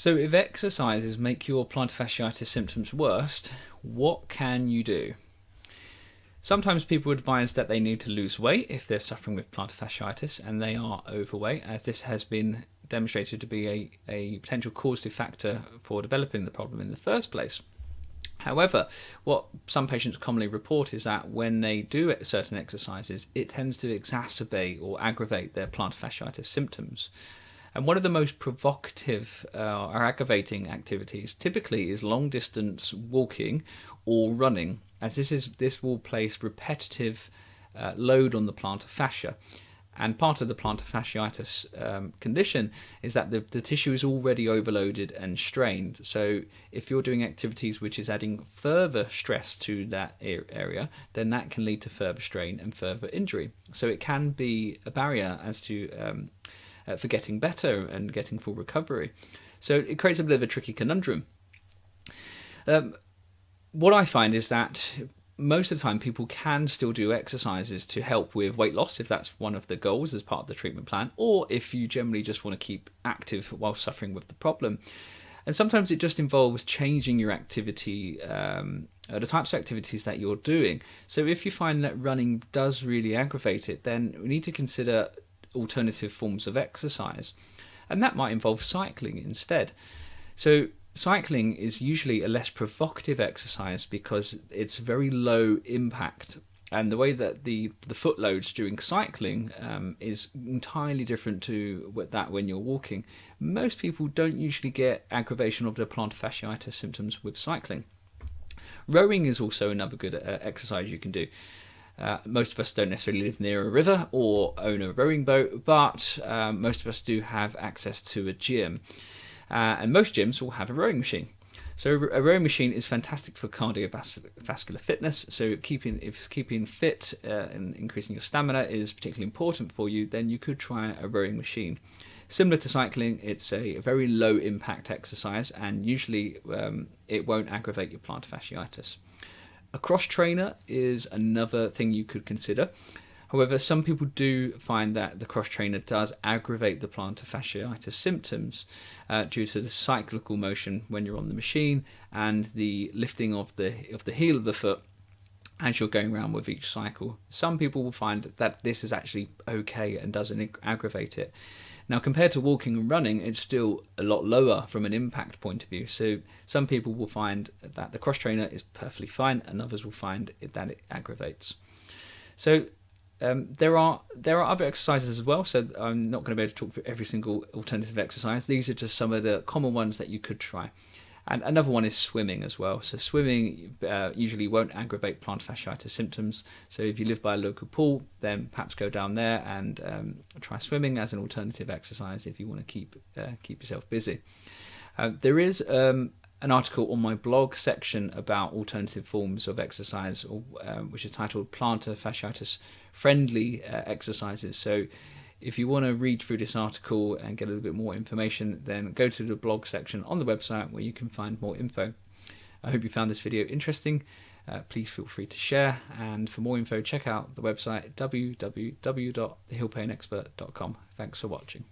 So if exercises make your plantar fasciitis symptoms worse, what can you do? Sometimes people advise that they need to lose weight if they're suffering with plantar fasciitis and they are overweight, as this has been demonstrated to be a potential causative factor for developing the problem in the first place. However, what some patients commonly report is that when they do certain exercises, it tends to exacerbate or aggravate their plantar fasciitis symptoms. And one of the most provocative or aggravating activities typically is long distance walking or running, as this will place repetitive load on the plantar fascia. And part of the plantar fasciitis condition is that the tissue is already overloaded and strained. So if you're doing activities which is adding further stress to that area, then that can lead to further strain and further injury. So it can be a barrier as to for getting better and getting full recovery. So it creates a bit of a tricky conundrum. What I find is that most of the time people can still do exercises to help with weight loss if that's one of the goals as part of the treatment plan, or if you generally just want to keep active while suffering with the problem. And sometimes it just involves changing your activity, the types of activities that you're doing. So if you find that running does really aggravate it, then we need to consider alternative forms of exercise, and that might involve cycling instead. So cycling is usually a less provocative exercise because it's very low impact, and the way that the foot loads during cycling is entirely different to that when you're walking. Most people don't usually get aggravation of their plantar fasciitis symptoms with cycling. Rowing is also another good exercise you can do. Most of us don't necessarily live near a river or own a rowing boat, but most of us do have access to a gym. And most gyms will have a rowing machine. So a rowing machine is fantastic for cardiovascular fitness. So if keeping fit and increasing your stamina is particularly important for you, then you could try a rowing machine. Similar to cycling, it's a very low impact exercise, and usually it won't aggravate your plantar fasciitis. A cross trainer is another thing you could consider. However, some people do find that the cross trainer does aggravate the plantar fasciitis symptoms due to the cyclical motion when you're on the machine and the lifting of the heel of the foot as you're going around with each cycle. Some people will find that this is actually okay and doesn't aggravate it. Now, compared to walking and running, it's still a lot lower from an impact point of view. So some people will find that the cross trainer is perfectly fine, and others will find that it aggravates. So there are other exercises as well, so I'm not going to be able to talk through every single alternative exercise. These are just some of the common ones that you could try. And another one is swimming as well. So swimming usually won't aggravate plantar fasciitis symptoms. So if you live by a local pool, then perhaps go down there and try swimming as an alternative exercise if you want to keep yourself busy. There is an article on my blog section about alternative forms of exercise, which is titled Plantar Fasciitis Friendly Exercises. So if you want to read through this article and get a little bit more information, then go to the blog section on the website where you can find more info. I hope you found this video interesting. Please feel free to share, and for more info check out the website www.theheelpainexpert.com. Thanks for watching.